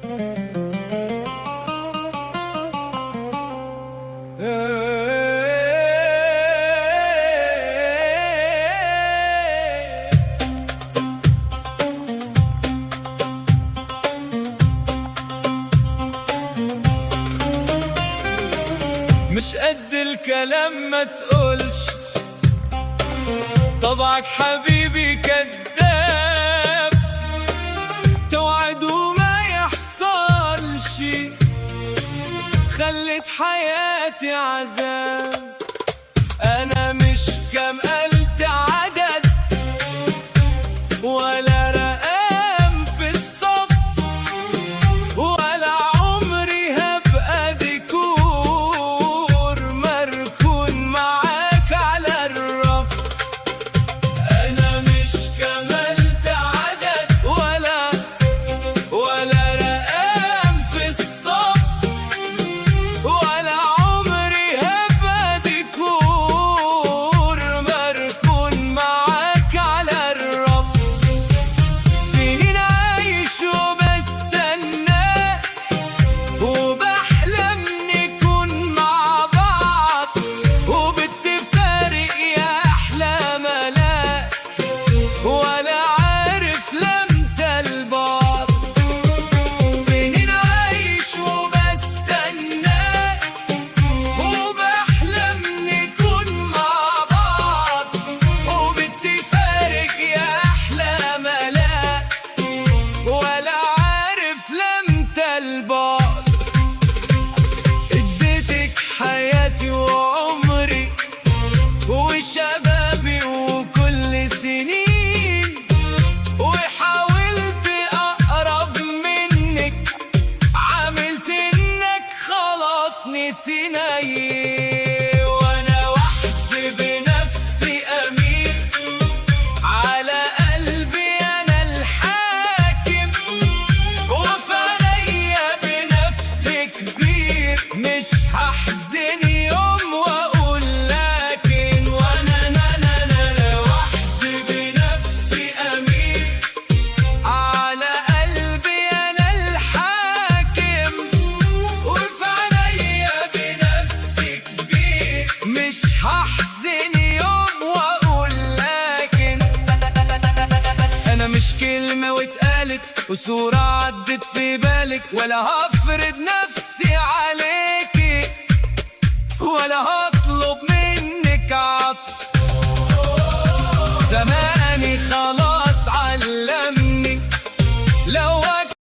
مش قد الكلام ما تقولش، طبعك حبيبي كداب، توعد وما يحصلش، خلت حياتي عذاب. أنا مش كم قلت عدد ولا رقام في الصف، ولا عمري هبقى ديكور مركون معاك على الرف. أنا مش كملت عدد ولا رقام في الصف، ولا عمري هبقى ديكور مركون معاك على الرف. سنين عايش وبستناك وبحلم نكون مع بعض، وبالتفارق يا أحلى ملاك، ولا عارف لمتى البعد. سنين عايش وبستناك وبحلم نكون مع بعض، وبالتفارق يا أحلى ملاك، ولا عارف لمتى البعد. اديتك حياتي وعمري وشبابي وكل سنين، وحاولت أقرب منك، عملت إنك خلاص نسيني. وأنا وحدي بنفسي أمير، على قلبي أنا الحاكم، وفي عينيا بنفسي كبير، مش هحزن يوم وأقول لكن. وأنا وحدي بنفسي أمير، على قلبي أنا الحاكم، وفي عينيا بنفسي كبير، مش هحزن يوم وأقول لكن. أنا مش كلمة واتقالت وصورة عدت في بالك، ولا هفرض نفسي عليكي، ولا